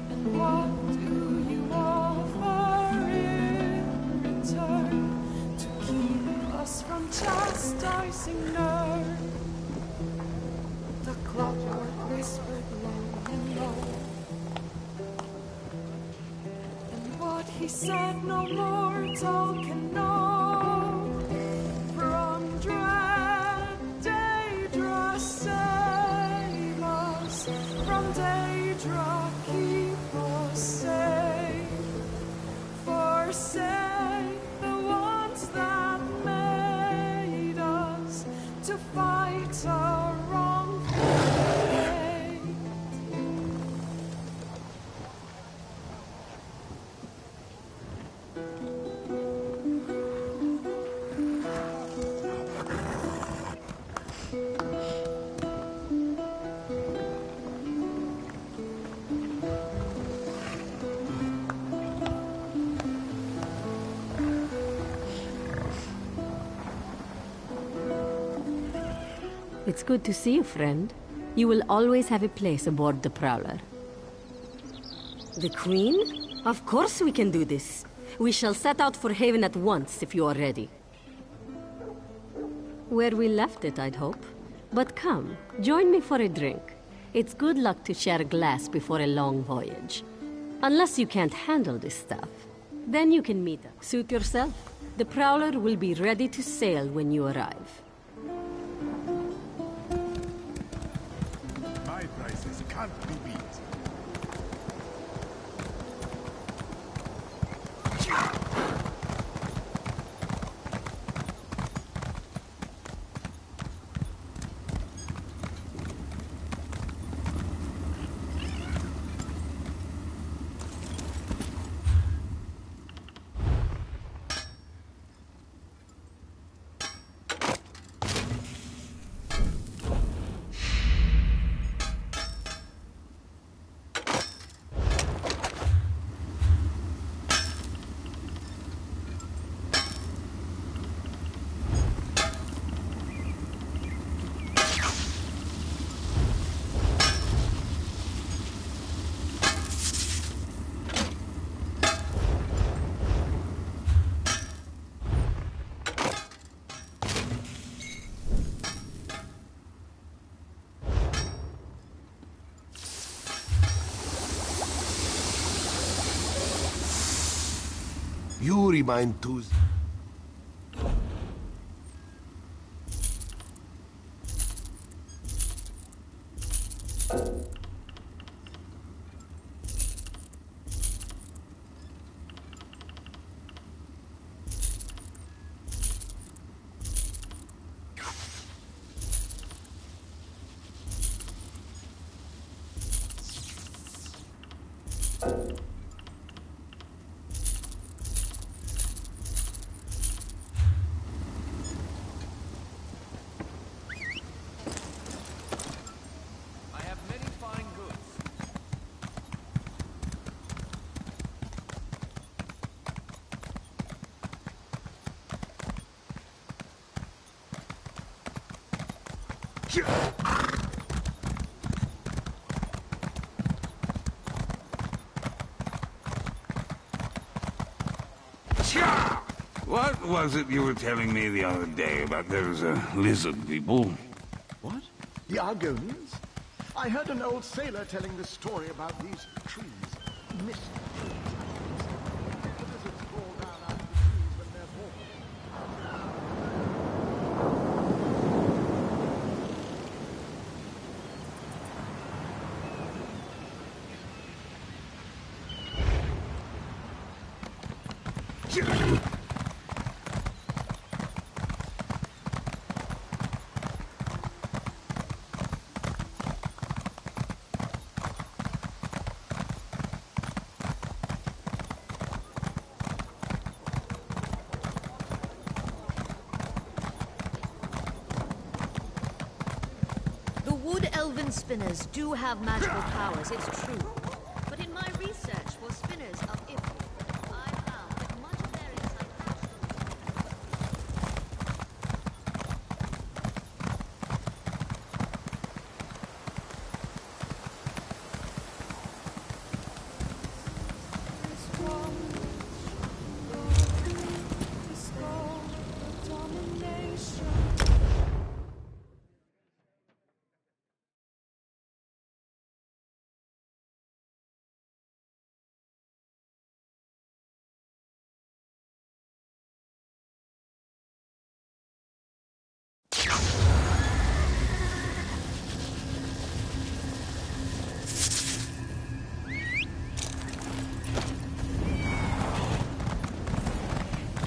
And what do you offer in return to keep us from chastising nerve? The clockwork whispered low and low, and what he said no mortal can know. From dread Daedra save us, from Daedra keep us safe. Forsake the ones that made us to fight a wrongful fate. It's good to see you, friend. You will always have a place aboard the Prowler. The Queen? Of course we can do this. We shall set out for Haven at once, if you are ready. Where we left it, I'd hope. But come, join me for a drink. It's good luck to share a glass before a long voyage. Unless you can't handle this stuff. Then you can meet us. Suit yourself. The Prowler will be ready to sail when you arrive. My prices can't be beat. You remind Tuz. What was it you were telling me the other day about those lizard people? What? The Argonians? I heard an old sailor telling the story about these trees. Mist trees. The lizards crawl down out of the trees when they're born. Wood-elven spinners do have magical powers, it's true. But in my research for spinners of Ifrit, I found that much of their insight actually...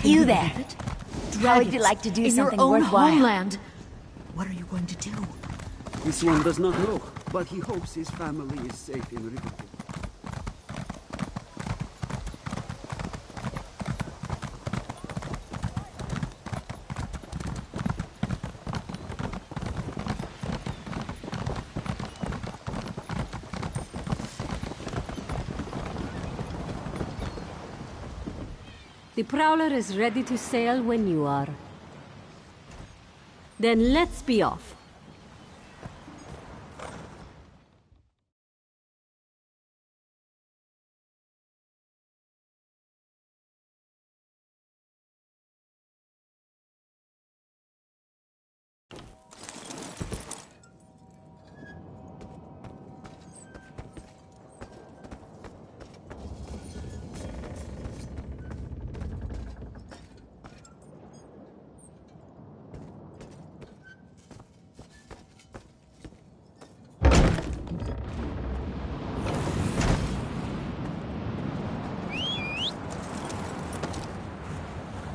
You there. How would you Dragons like to do in your something own worthwhile? homeland. What are you going to do? This one does not know, but he hopes his family is safe in Rivendell. The Prowler is ready to sail when you are. Then let's be off.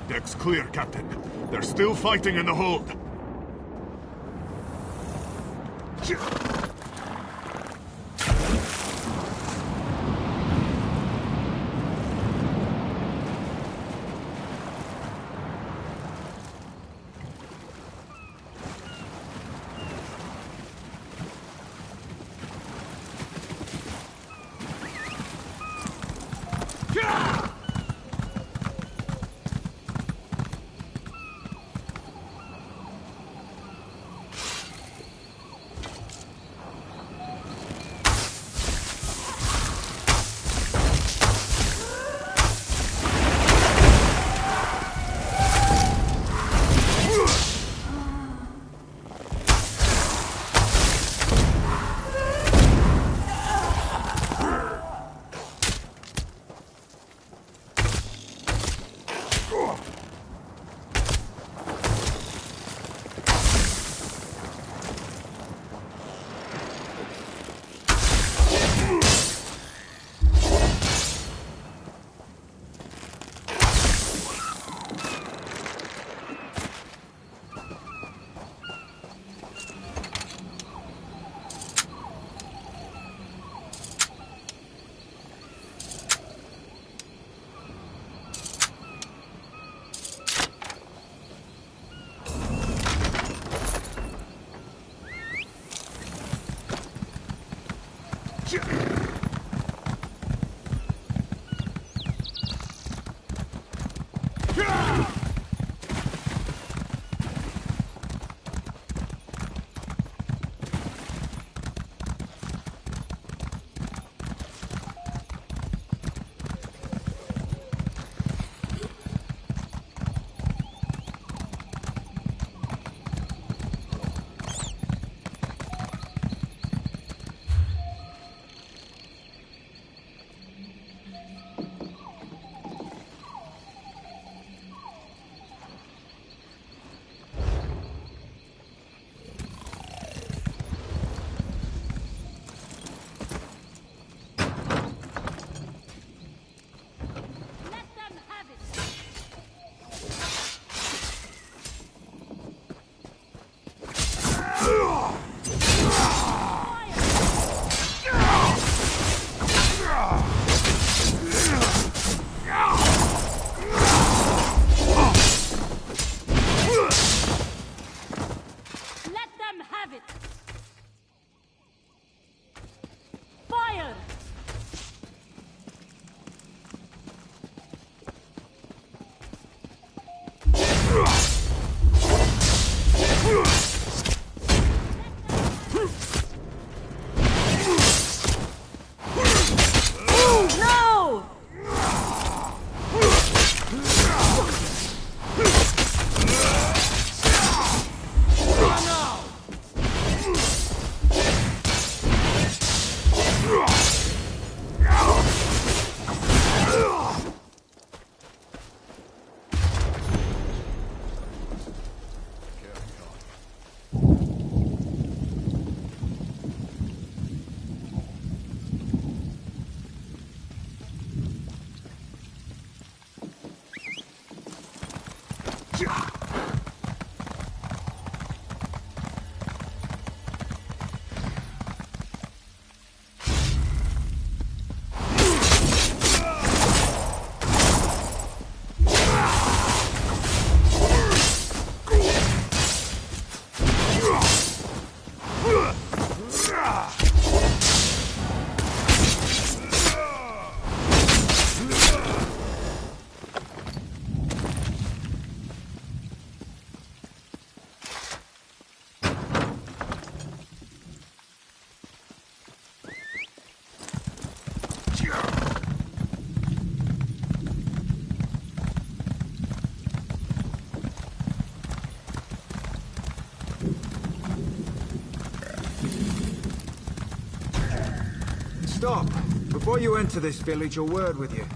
Deck's clear, Captain. They're still fighting in the hold. Stop! Before you enter this village, a word with you.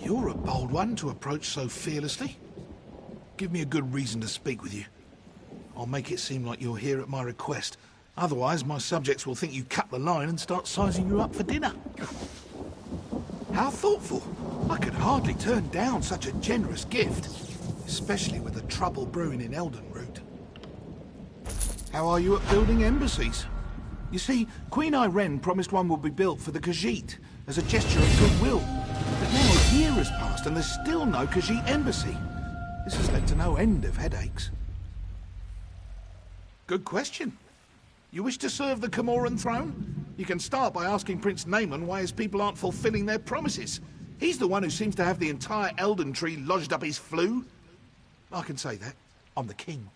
You're a bold one to approach so fearlessly. Give me a good reason to speak with you. I'll make it seem like you're here at my request. Otherwise, my subjects will think you cut the line and start sizing you up for dinner. How thoughtful. I could hardly turn down such a generous gift, especially with the trouble brewing in Elden Root. How are you at building embassies? You see, Queen Irene promised one would be built for the Khajiit as a gesture of goodwill. But now a year has passed and there's still no Khajiit embassy. This has led to no end of headaches. Good question. You wish to serve the Comoran throne? You can start by asking Prince Naaman why his people aren't fulfilling their promises. He's the one who seems to have the entire Elden Tree lodged up his flue. I can say that. I'm the king.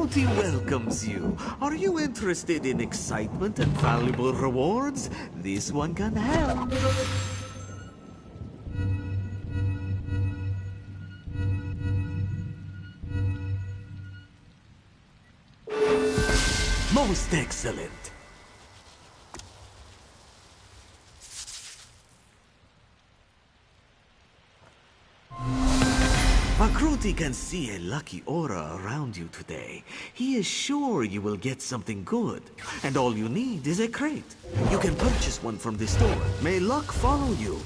County welcomes you. Are you interested in excitement and valuable rewards? This one can help. Most excellent. Makruti can see a lucky aura around you today. He is sure you will get something good. And all you need is a crate. You can purchase one from this store. May luck follow you.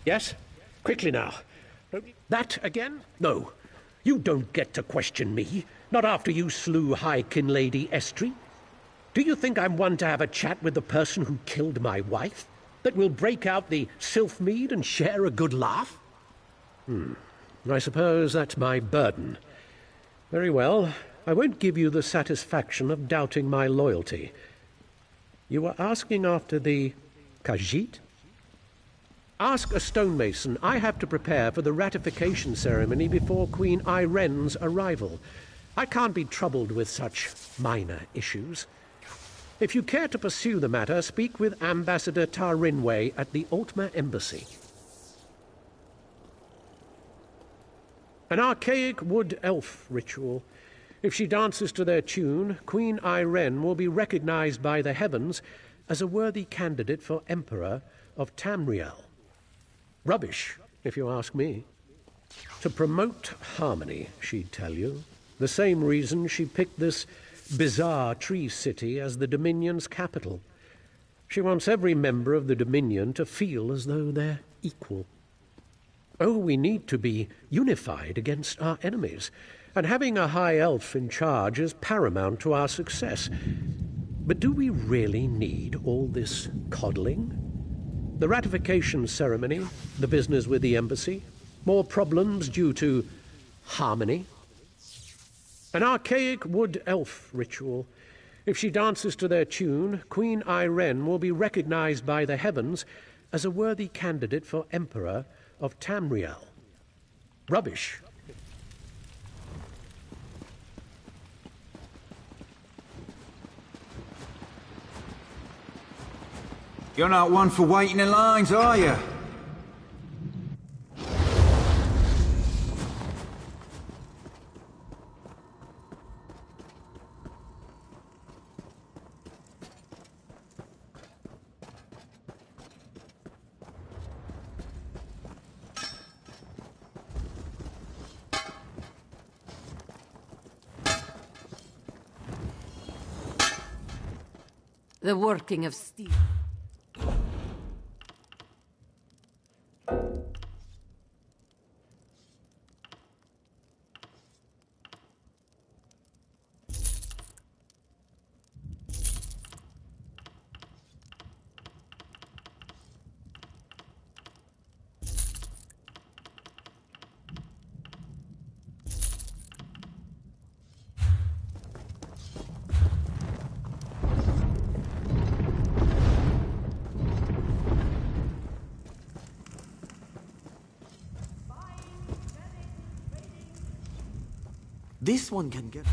Yes? Quickly now. That again? No. You don't get to question me. Not after you slew High Kin Lady Estri. Do you think I'm one to have a chat with the person who killed my wife? That will break out the Sylphmead and share a good laugh? I suppose that's my burden. Very well. I won't give you the satisfaction of doubting my loyalty. You were asking after the Khajiit? Ask a stonemason. I have to prepare for the ratification ceremony before Queen Iren's arrival. I can't be troubled with such minor issues. If you care to pursue the matter, speak with Ambassador Tarinway at the Altmer Embassy. An archaic wood elf ritual. If she dances to their tune, Queen Iren will be recognized by the heavens as a worthy candidate for Emperor of Tamriel. Rubbish, if you ask me. To promote harmony, she'd tell you. The same reason she picked this bizarre tree city as the Dominion's capital. She wants every member of the Dominion to feel as though they're equal. Oh, we need to be unified against our enemies, and having a high elf in charge is paramount to our success. But do we really need all this coddling? The ratification ceremony, the business with the embassy, more problems due to harmony. An archaic wood elf ritual. If she dances to their tune, Queen Iren will be recognized by the heavens as a worthy candidate for Emperor of Tamriel. Rubbish. You're not one for waiting in lines, are you? The working of steel. This one can get...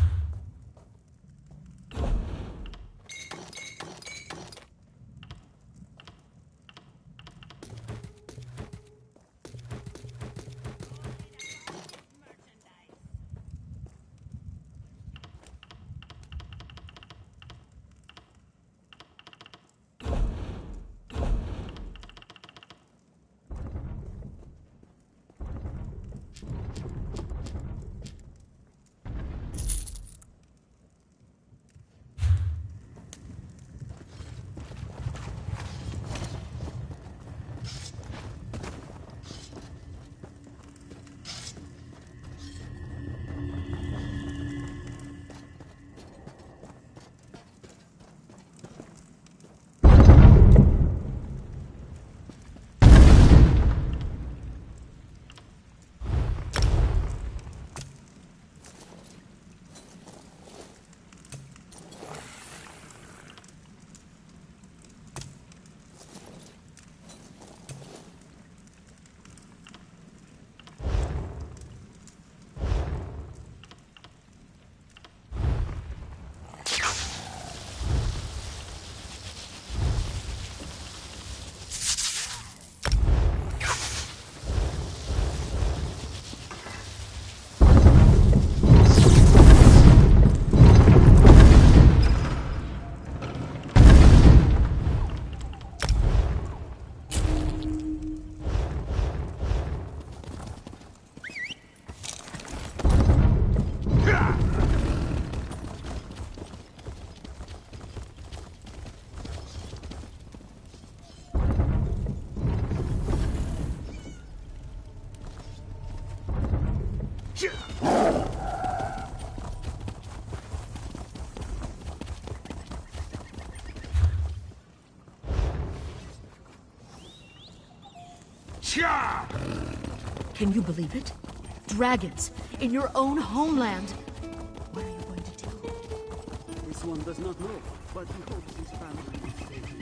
Can you believe it? Dragons in your own homeland. What are you going to do? This one does not know, but he hopes his family is safe.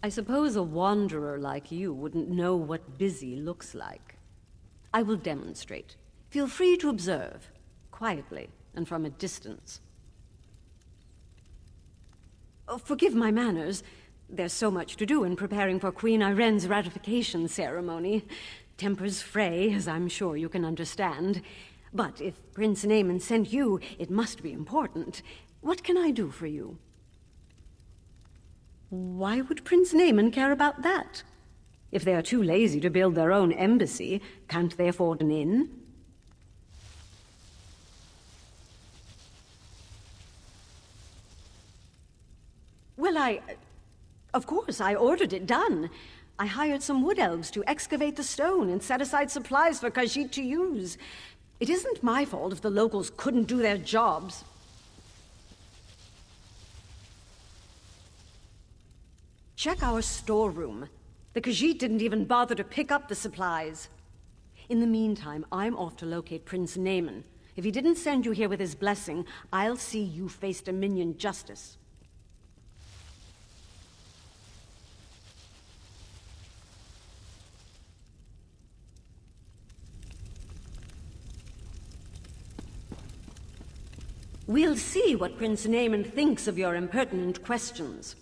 I suppose a wanderer like you wouldn't know what busy looks like. I will demonstrate. Feel free to observe, quietly and from a distance. Oh, forgive my manners. There's so much to do in preparing for Queen Irene's ratification ceremony. Tempers fray, as I'm sure you can understand. But if Prince Naaman sent you, it must be important. What can I do for you? Why would Prince Naaman care about that? If they are too lazy to build their own embassy, can't they afford an inn? Well, of course, I ordered it done. I hired some wood elves to excavate the stone and set aside supplies for Khajiit to use. It isn't my fault if the locals couldn't do their jobs. Check our storeroom. The Khajiit didn't even bother to pick up the supplies. In the meantime, I'm off to locate Prince Naaman. If he didn't send you here with his blessing, I'll see you face Dominion justice. We'll see what Prince Naaman thinks of your impertinent questions.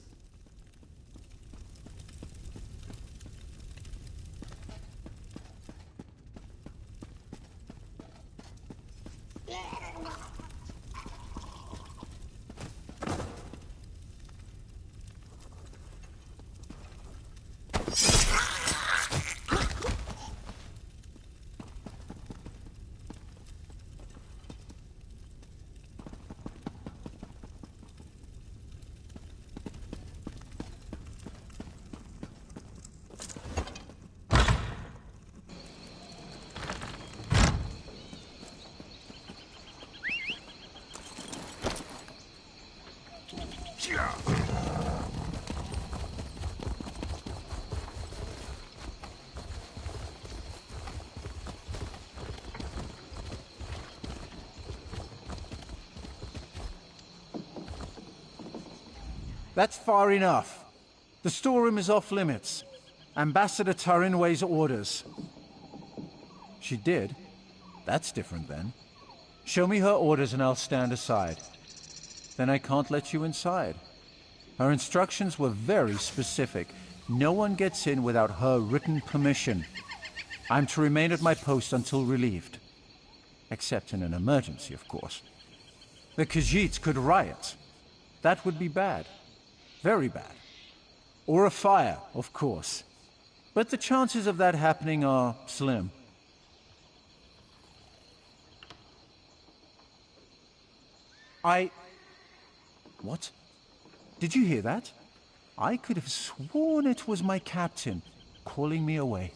That's far enough. The storeroom is off limits. Ambassador Tarin weighs orders. She did? That's different then. Show me her orders and I'll stand aside. Then I can't let you inside. Her instructions were very specific. No one gets in without her written permission. I'm to remain at my post until relieved. Except in an emergency, of course. The Khajiits could riot. That would be bad. Very bad. Or a fire, of course. But the chances of that happening are slim. What? Did you hear that? I could have sworn it was my captain calling me away.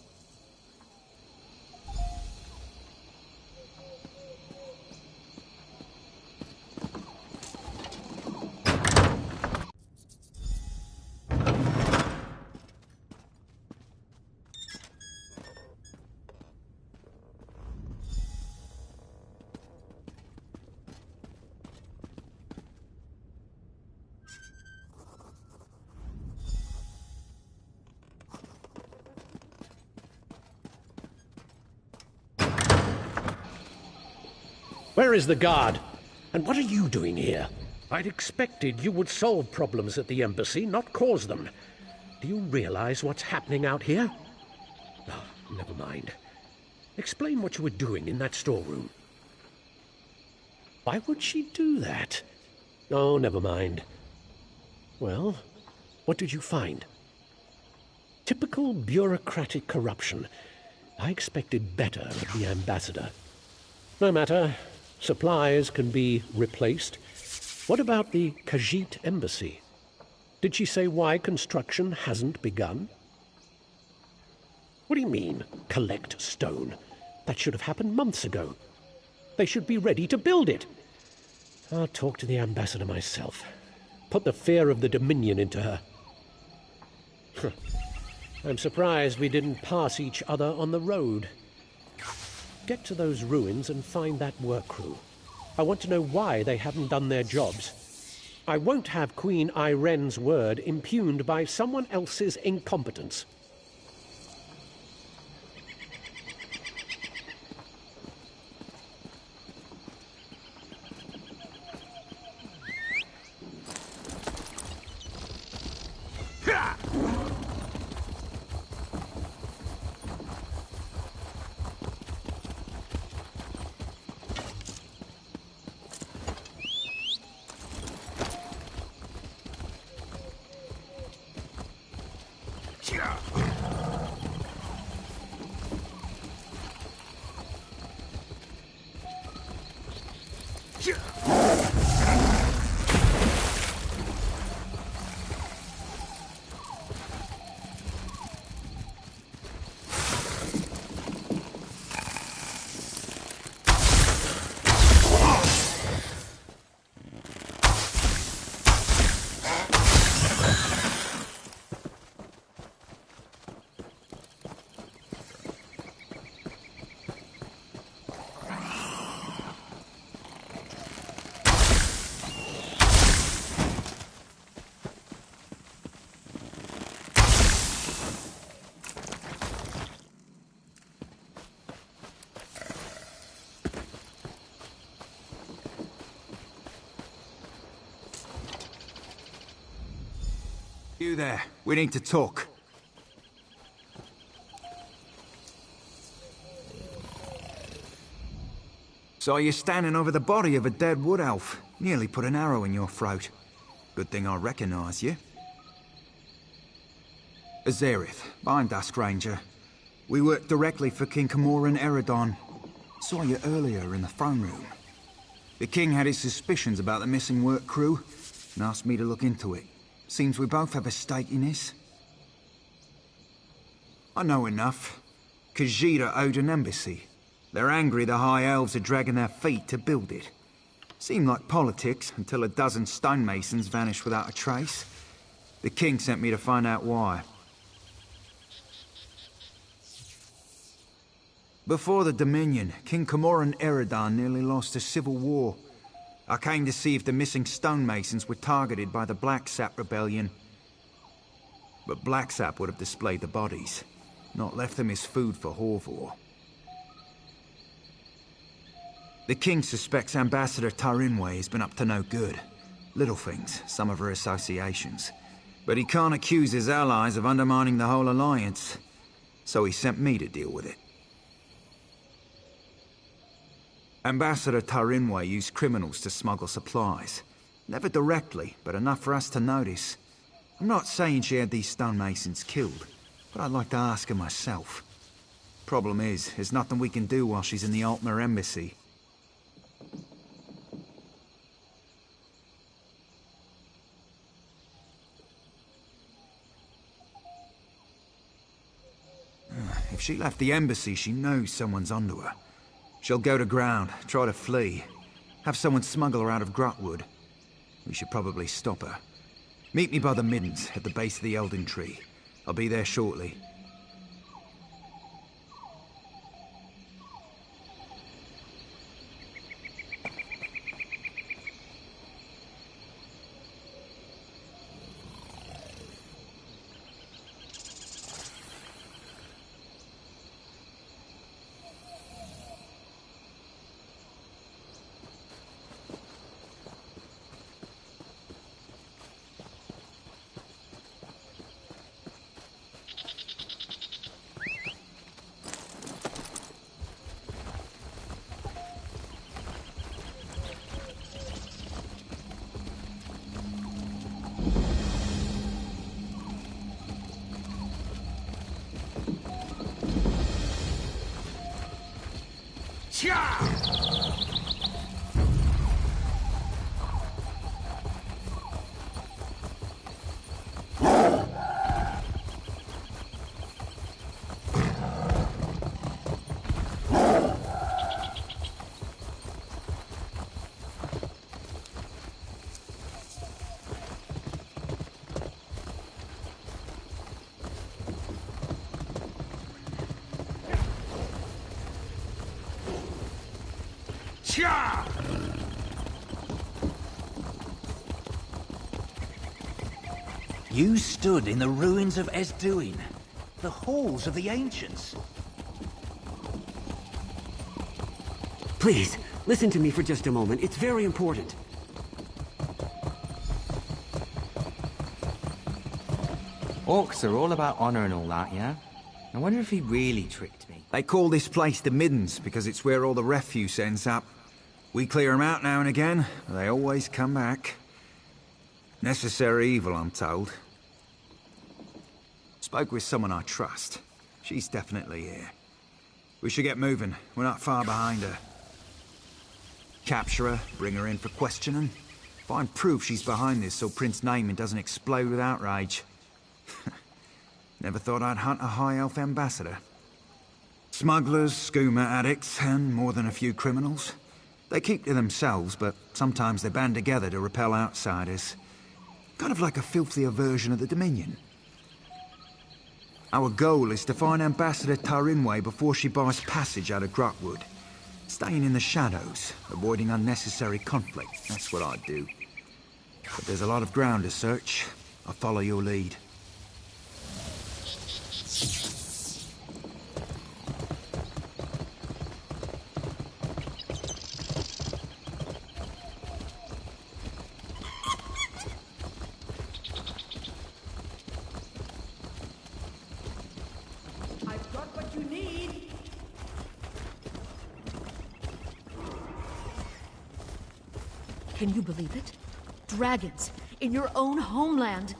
Where is the guard? And what are you doing here? I'd expected you would solve problems at the embassy, not cause them. Do you realize what's happening out here? Oh, never mind. Explain what you were doing in that storeroom. Why would she do that? Oh, never mind. Well, what did you find? Typical bureaucratic corruption. I expected better of the ambassador. No matter. Supplies can be replaced. What about the Khajiit embassy? Did she say why construction hasn't begun? What do you mean, collect stone? That should have happened months ago. They should be ready to build it. I'll talk to the ambassador myself. Put the fear of the Dominion into her. I'm surprised we didn't pass each other on the road. Get to those ruins and find that work crew. I want to know why they haven't done their jobs. I won't have Queen Iren's word impugned by someone else's incompetence. You there. We need to talk. Saw you standing over the body of a dead wood elf. Nearly put an arrow in your throat. Good thing I recognize you. Azerith, I'm Dusk Ranger. We work directly for King Camoran Eredon. Saw you earlier in the throne room. The king had his suspicions about the missing work crew and asked me to look into it. Seems we both have a stake in this. I know enough. Khajiit owed an embassy. They're angry the High Elves are dragging their feet to build it. Seemed like politics until a dozen stonemasons vanished without a trace. The king sent me to find out why. Before the Dominion, King Camoran Eredon nearly lost a civil war. I came to see if the missing stonemasons were targeted by the Blacksap Rebellion. But Blacksap would have displayed the bodies, not left them as food for Horvor. The king suspects Ambassador Tarinwe has been up to no good. Little things, some of her associations. But he can't accuse his allies of undermining the whole alliance. So he sent me to deal with it. Ambassador Tarinwe used criminals to smuggle supplies. Never directly, but enough for us to notice. I'm not saying she had these stonemasons killed, but I'd like to ask her myself. Problem is, there's nothing we can do while she's in the Altmer embassy. If she left the embassy, she knows someone's onto her. She'll go to ground, try to flee. Have someone smuggle her out of Grutwood. We should probably stop her. Meet me by the Middens, at the base of the Elden Tree. I'll be there shortly. You stood in the ruins of Esduin, the halls of the ancients. Please, listen to me for just a moment. It's very important. Orcs are all about honor and all that, yeah? I wonder if he really tricked me. They call this place the Middens because it's where all the refuse ends up. We clear them out now and again, but they always come back. Necessary evil, I'm told. Spoke with someone I trust. She's definitely here. We should get moving. We're not far behind her. Capture her, bring her in for questioning. Find proof she's behind this so Prince Naaman doesn't explode with outrage. Never thought I'd hunt a high elf ambassador. Smugglers, skooma addicts, and more than a few criminals. They keep to themselves, but sometimes they band together to repel outsiders. Kind of like a filthier version of the Dominion. Our goal is to find Ambassador Tarinway before she buys passage out of Grotwood. Staying in the shadows, avoiding unnecessary conflict. That's what I do. But there's a lot of ground to search. I'll follow your lead. Can you believe it? Dragons in your own homeland.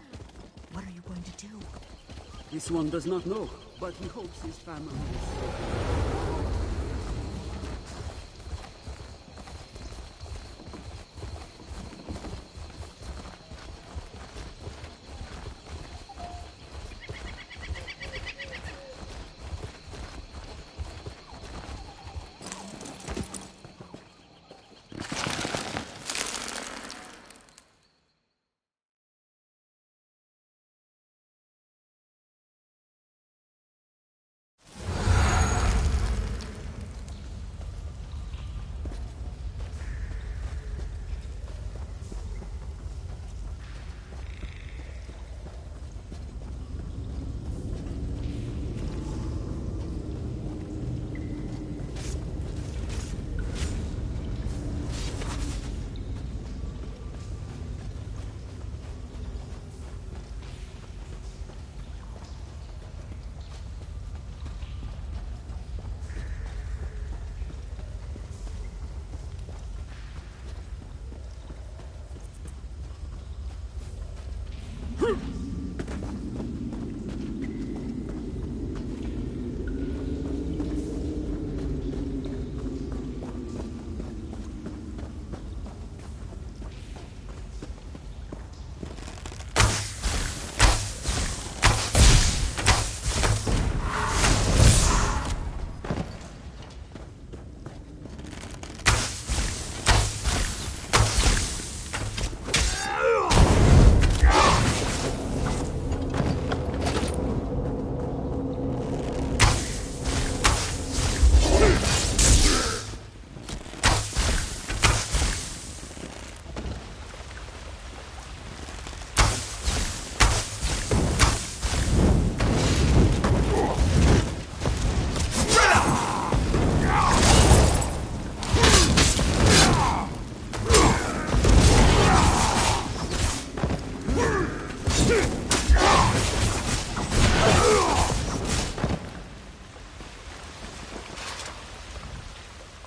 What are you going to do? This one does not know, but he hopes his family is safe.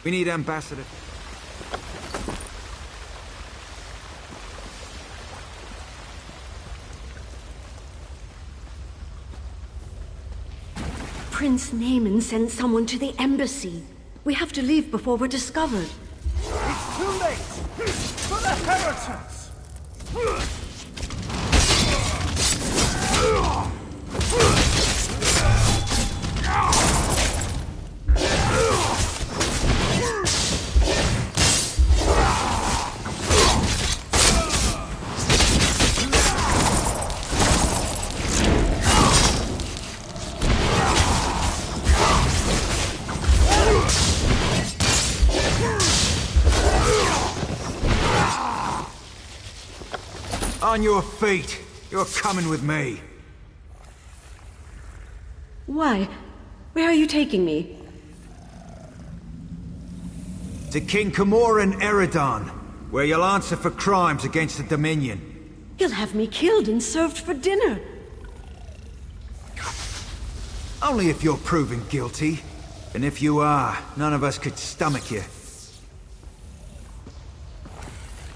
We need Ambassador. Prince Naaman sent someone to the embassy. We have to leave before we're discovered. It's too late! For the hereticks! On your feet! You're coming with me! Why? Where are you taking me? To King Camoran Eredon, where you'll answer for crimes against the Dominion. He'll have me killed and served for dinner. Only if you're proven guilty. And if you are, none of us could stomach you.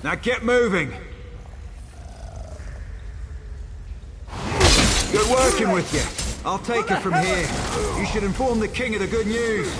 Now get moving! Good working with you. I'll take it from here. You should inform the king of the good news.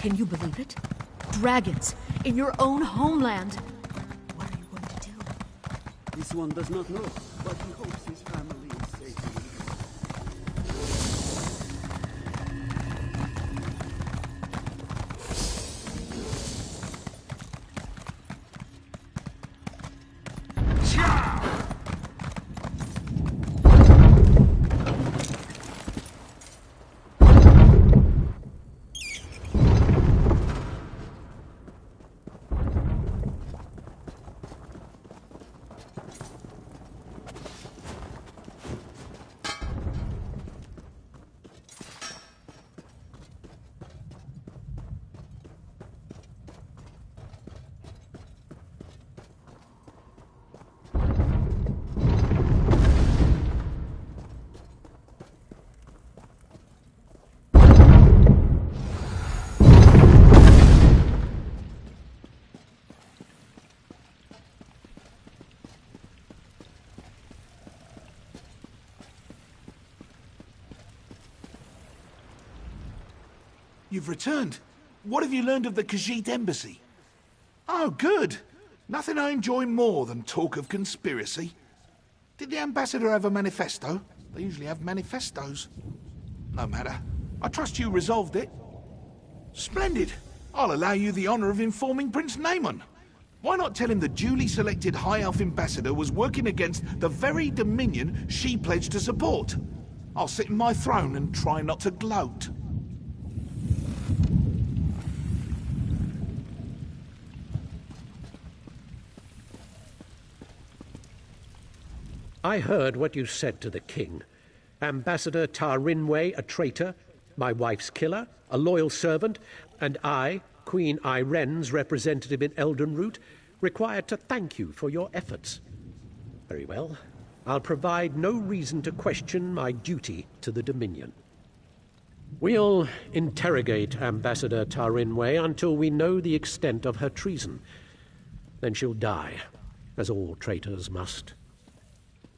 Can you believe it? Dragons in your own homeland. This one does not know, but he hopes his family is safe. You've returned. What have you learned of the Khajiit embassy? Oh, good. Nothing I enjoy more than talk of conspiracy. Did the ambassador have a manifesto? They usually have manifestos. No matter. I trust you resolved it. Splendid. I'll allow you the honor of informing Prince Naaman. Why not tell him the duly selected High Elf ambassador was working against the very dominion she pledged to support? I'll sit in my throne and try not to gloat. I heard what you said to the king. Ambassador Tarinway, a traitor, my wife's killer, a loyal servant, and I, Queen Iren's representative in Eldenroot, required to thank you for your efforts. Very well. I'll provide no reason to question my duty to the Dominion. We'll interrogate Ambassador Tarinway until we know the extent of her treason. Then she'll die, as all traitors must.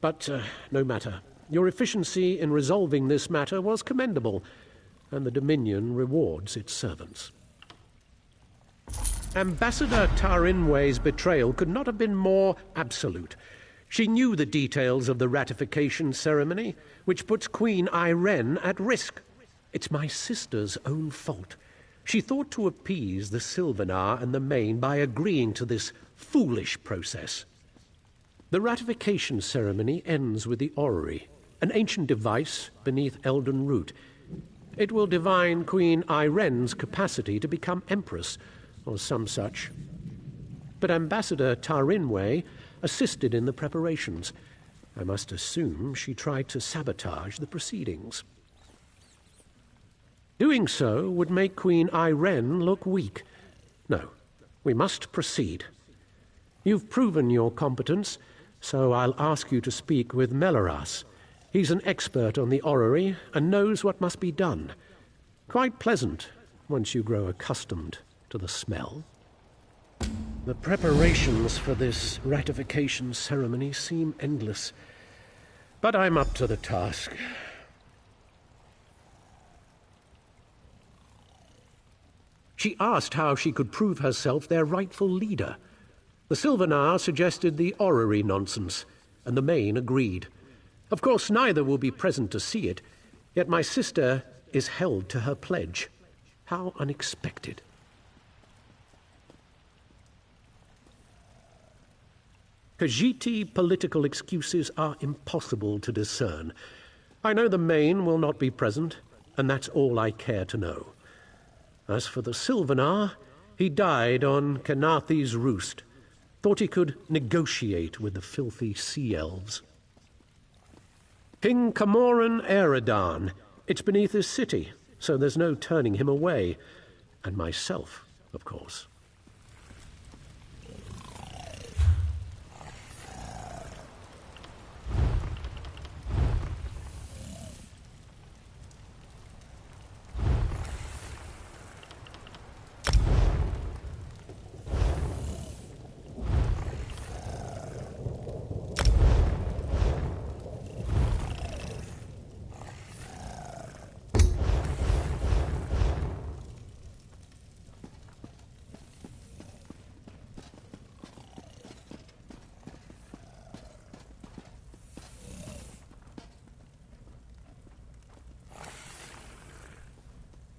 But no matter. Your efficiency in resolving this matter was commendable, and the Dominion rewards its servants. Ambassador Tarinway's betrayal could not have been more absolute. She knew the details of the ratification ceremony, which puts Queen Iren at risk. It's my sister's own fault. She thought to appease the Sylvanar and the Main by agreeing to this foolish process. The ratification ceremony ends with the orrery, an ancient device beneath Eldenroot. It will divine Queen Iren's capacity to become empress, or some such. But Ambassador Tarinway assisted in the preparations. I must assume she tried to sabotage the proceedings. Doing so would make Queen Iren look weak. No, we must proceed. You've proven your competence, so I'll ask you to speak with Melaras. He's an expert on the orrery and knows what must be done. Quite pleasant once you grow accustomed to the smell. The preparations for this ratification ceremony seem endless, but I'm up to the task. She asked how she could prove herself their rightful leader. The Sylvanar suggested the orrery nonsense, and the Main agreed. Of course, neither will be present to see it, yet my sister is held to her pledge. How unexpected. Khajiiti political excuses are impossible to discern. I know the Main will not be present, and that's all I care to know. As for the Sylvanar, he died on Kenathi's roost. Thought he could negotiate with the filthy sea elves. King Camoran Eredan. It's beneath his city, so there's no turning him away. And myself, of course.